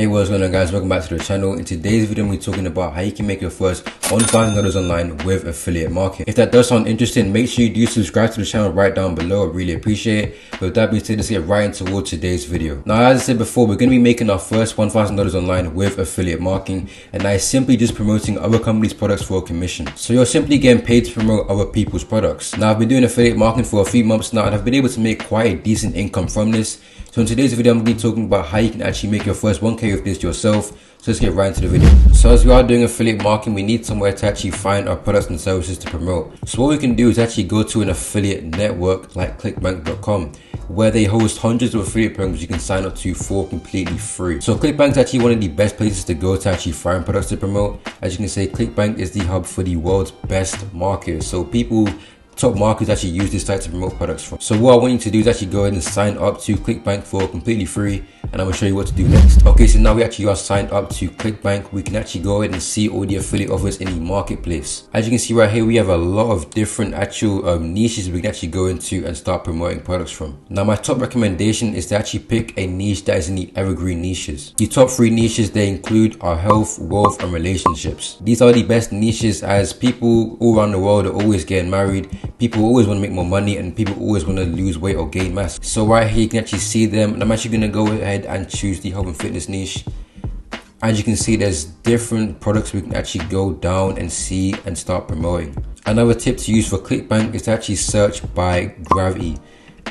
Hey, what's going on, guys? Welcome back to the channel. In today's video, we're talking about how you can make your first $1,000 online with affiliate marketing. If that does sound interesting, make sure you do subscribe to the channel right down below. I really appreciate it. But with that being said, let's get right into today's video. Now, as I said before, we're going to be making our first $1,000 online with affiliate marketing, and that is simply just promoting other companies' products for a commission. So you're simply getting paid to promote other people's products. Now, I've been doing affiliate marketing for a few months now, and I've been able to make quite a decent income from this. So in today's video, I'm going to be talking about how you can actually make your first 1K with this yourself. So let's get right into the video. So as we are doing affiliate marketing, we need somewhere to actually find our products and services to promote. So what we can do is actually go to an affiliate network like Clickbank.com, where they host hundreds of affiliate programs you can sign up to for completely free. So Clickbank is actually one of the best places to go to actually find products to promote. As you can see, Clickbank is the hub for the world's best marketers. So top marketers actually use this site to promote products from. So what I want you to do is actually go ahead and sign up to Clickbank for completely free, and I'm going to show you what to do next. Okay, so now we actually are signed up to Clickbank. We can actually go ahead and see all the affiliate offers in the marketplace. As you can see right here, we have a lot of different actual niches we can actually go into and start promoting products from. Now, my top recommendation is to actually pick a niche that is in the evergreen niches. The top 3 niches, they include our health, wealth, and relationships. These are the best niches, as people all around the world are always getting married. People always want to make more money, and people always want to lose weight or gain mass. So right here, you can actually see them, and I'm actually going to go ahead and choose the health and fitness niche. As you can see, there's different products we can actually go down and see and start promoting. Another tip to use for Clickbank is to actually search by gravity.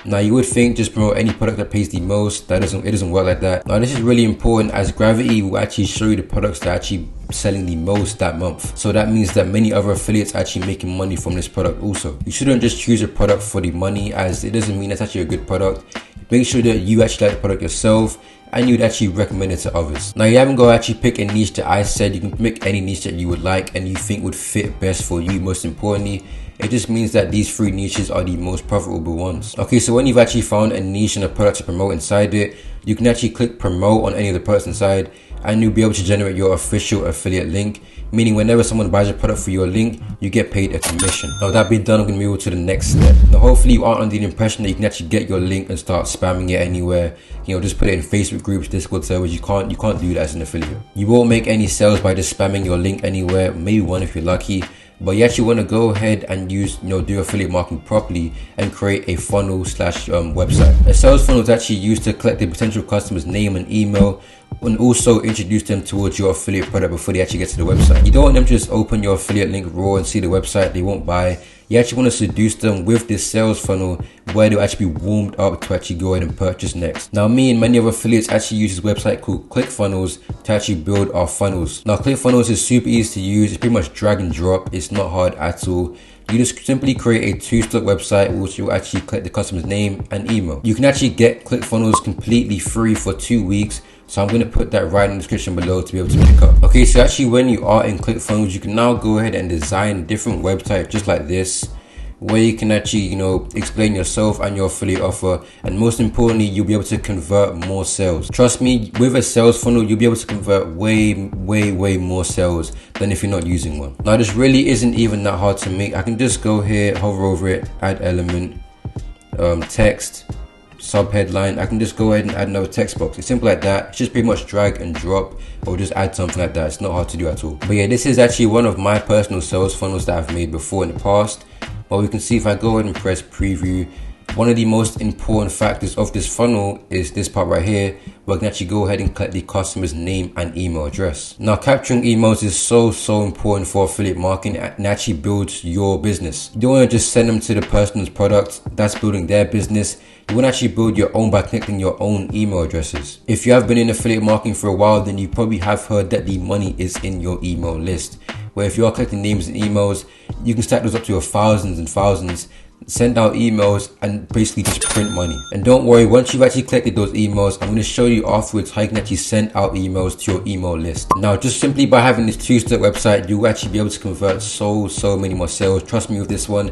Now, you would think just promote any product that pays the most. It doesn't work like that. Now, this is really important, as gravity will actually show you the products that are actually selling the most that month. So that means that many other affiliates are actually making money from this product also. You shouldn't just choose a product for the money, as it doesn't mean it's actually a good product. Make sure that you actually like the product yourself and you'd actually recommend it to others. Now, you haven't got to actually pick a niche that I said. You can pick any niche that you would like and you think would fit best for you. Most importantly, it just means that these 3 niches are the most profitable ones. Okay, so when you've actually found a niche and a product to promote inside it, you can actually click promote on any of the products inside, and you'll be able to generate your official affiliate link, meaning whenever someone buys a product for your link, you get paid a commission. Now, that being done, I'm going to move to the next step. Now, hopefully you aren't under the impression that you can actually get your link and start spamming it anywhere. You know, just put it in Facebook groups, Discord servers. You can't do that as an affiliate. You won't make any sales by just spamming your link anywhere, maybe one if you're lucky. But you actually want to go ahead and do affiliate marketing properly and create a funnel slash website. A sales funnel is actually used to collect the potential customer's name and email, and also introduce them towards your affiliate product before they actually get to the website. You don't want them to just open your affiliate link raw and see the website. They won't buy. You actually want to seduce them with this sales funnel where they'll actually be warmed up to actually go ahead and purchase next. Now, me and many other affiliates actually use this website called ClickFunnels to actually build our funnels. Now, ClickFunnels is super easy to use. It's pretty much drag and drop. It's not hard at all. You just simply create a 2-step website which will actually collect the customer's name and email. You can actually get ClickFunnels completely free for 2 weeks. So I'm going to put that right in the description below to be able to pick up. Okay, so actually when you are in ClickFunnels, you can now go ahead and design different websites just like this, where you can actually, explain yourself and your affiliate offer. And most importantly, you'll be able to convert more sales. Trust me, with a sales funnel, you'll be able to convert way more sales than if you're not using one. Now, this really isn't even that hard to make. I can just go here, hover over it, add element, text, subheadline. I can just go ahead and add another text box. It's simple like that. It's just pretty much drag and drop, or just add something like that. It's not hard to do at all. But yeah, this is actually one of my personal sales funnels that I've made before in the past. Well, we can see if I go ahead and press preview, one of the most important factors of this funnel is this part right here, where I can actually go ahead and collect the customer's name and email address. Now, capturing emails is so important for affiliate marketing and actually builds your business. You don't want to just send them to the person's product. That's building their business. You want to actually build your own by connecting your own email addresses. If you have been in affiliate marketing for a while, then you probably have heard that the money is in your email list, where if you are collecting names and emails, you can stack those up to your thousands and thousands, send out emails and basically just print money. And don't worry, once you've actually collected those emails, I'm going to show you afterwards how you can actually send out emails to your email list. Now, just simply by having this 2-step website, you'll actually be able to convert so many more sales. Trust me with this one.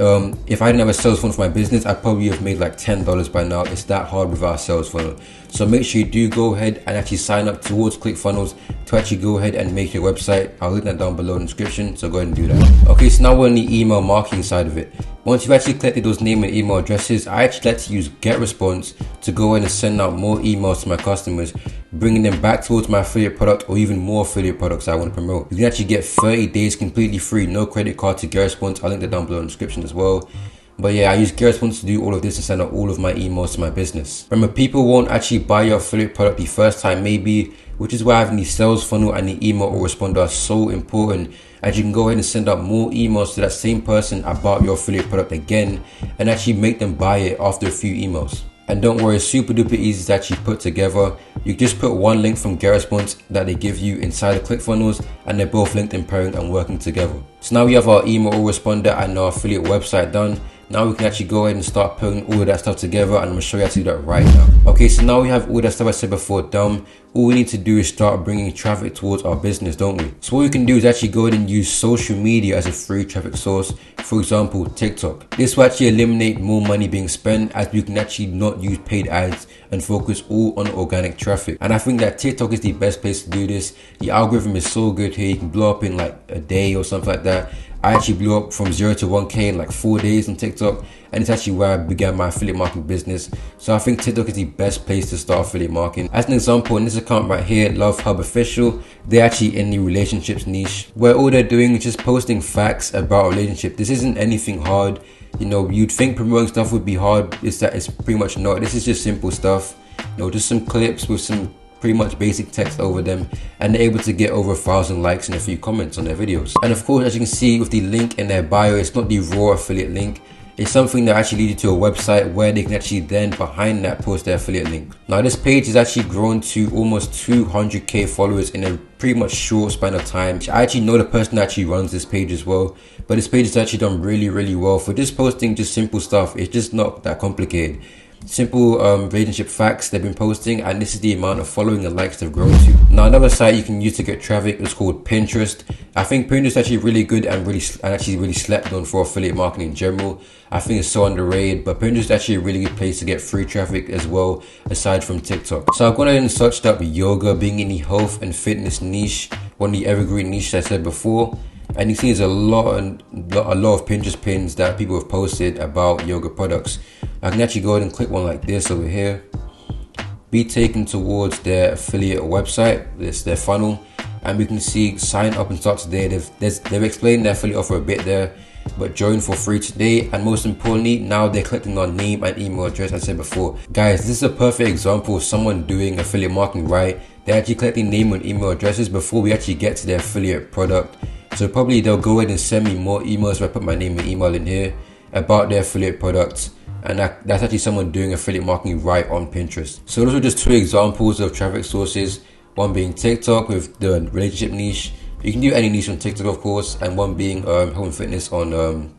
If I didn't have a sales funnel for my business, I'd probably have made like $10 by now. It's that hard without a sales funnel. So make sure you do go ahead and actually sign up towards ClickFunnels to actually go ahead and make your website. I'll link that down below in the description, so go ahead and do that. Okay, so now we're on the email marketing side of it. Once you've actually collected those name and email addresses, I actually like to use GetResponse to go ahead and send out more emails to my customers, bringing them back towards my affiliate product or even more affiliate products I want to promote. You can actually get 30 days completely free, no credit card to GetResponse. I'll link that down below in the description as well. But yeah, I use GetResponse to do all of this and send out all of my emails to my business. Remember, people won't actually buy your affiliate product the first time maybe, which is why having the sales funnel and the email autoresponder are so important, as you can go ahead and send out more emails to that same person about your affiliate product again and actually make them buy it after a few emails. And don't worry, it's super duper easy to actually put together. You just put one link from GetResponse that they give you inside the ClickFunnels, and they're both linked in pairing and working together. So now we have our email autoresponder and our affiliate website done. Now we can actually go ahead and start putting all of that stuff together, and I'm going to show you how to do that right now. Okay, so now we have all that stuff I said before done. All we need to do is start bringing traffic towards our business, don't we? So what we can do is actually go ahead and use social media as a free traffic source. For example, TikTok. This will actually eliminate more money being spent, as we can actually not use paid ads and focus all on organic traffic. And I think that TikTok is the best place to do this. The algorithm is so good here. You can blow up in like a day or something like that. I actually blew up from 0 to 1K in like 4 days on TikTok, and it's actually where I began my affiliate marketing business. So I think TikTok is the best place to start affiliate marketing. As an example, in this account right here, Love Hub Official, they're actually in the relationships niche, where all they're doing is just posting facts about a relationship. This isn't anything hard. You know, you'd think promoting stuff would be hard. It's pretty much not. This is just simple stuff. You know, just some clips with some pretty much basic text over them, and they're able to get over 1,000 likes and a few comments on their videos. And of course, as you can see with the link in their bio, it's not the raw affiliate link. It's something that actually leads you to a website where they can actually then behind that post their affiliate link. Now this page has actually grown to almost 200k followers in a pretty much short span of time. I actually know the person that actually runs this page as well, but this page has actually done really well for just posting just simple stuff. It's just not that complicated. Simple relationship facts they've been posting, and this is the amount of following and likes they've grown to. Now another site you can use to get traffic is called Pinterest. I think Pinterest is actually really good and actually really slept on for affiliate marketing in general. I think it's so underrated, but Pinterest is actually a really good place to get free traffic as well, aside from TikTok. So I've gone ahead and searched up yoga, being in the health and fitness niche, one of the evergreen niches I said before. And you see there's a lot of Pinterest pins that people have posted about yoga products. I can actually go ahead and click one like this over here, be taken towards their affiliate website. This their funnel, and we can see sign up and start today. They've explained their affiliate offer a bit there, but join for free today. And most importantly, now they're clicking on name and email address. I said before, guys, this is a perfect example of someone doing affiliate marketing right. They're actually collecting name and email addresses before we actually get to their affiliate product. So probably they'll go ahead and send me more emails if I put my name and email in here about their affiliate products. And that's actually someone doing affiliate marketing right on Pinterest. So those are just two examples of traffic sources. One being TikTok with the relationship niche. You can do any niche on TikTok, of course, and one being health and fitness on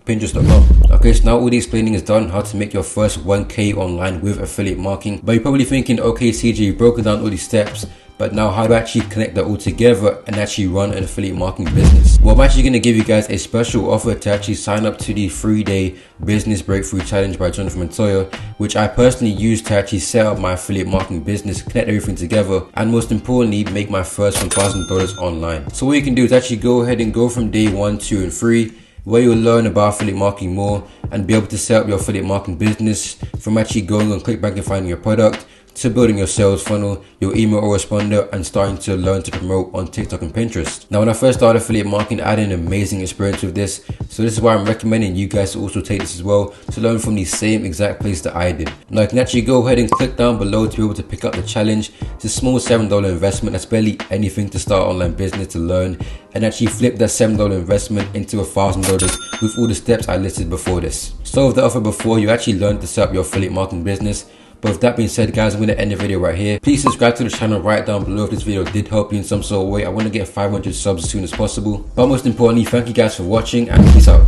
Pinterest.com. Okay, so now all the explaining is done, how to make your first 1K online with affiliate marketing. But you're probably thinking, okay, CJ, you've broken down all these steps, but now how do I actually connect that all together and actually run an affiliate marketing business? Well, I'm actually going to give you guys a special offer to actually sign up to the 3-day Business Breakthrough Challenge by Jonathan Montoya, which I personally used to actually set up my affiliate marketing business, connect everything together, and most importantly, make my first $1,000 online. So what you can do is actually go ahead and go from day 1, 2, and 3, where you'll learn about affiliate marketing more and be able to set up your affiliate marketing business, from actually going on Clickbank and finding your product, to building your sales funnel, your email autoresponder, and starting to learn to promote on TikTok and Pinterest. Now, when I first started affiliate marketing, I had an amazing experience with this. So this is why I'm recommending you guys to also take this as well, to learn from the same exact place that I did. Now, you can actually go ahead and click down below to be able to pick up the challenge. It's a small $7 investment. That's barely anything to start online business, to learn and actually flip that $7 investment into $1,000 with all the steps I listed before this. So with the offer before, you actually learned to set up your affiliate marketing business. But with that being said, guys, I'm going to end the video right here. Please subscribe to the channel right down below if this video did help you in some sort of way. I want to get 500 subs as soon as possible. But most importantly, thank you guys for watching, and peace out.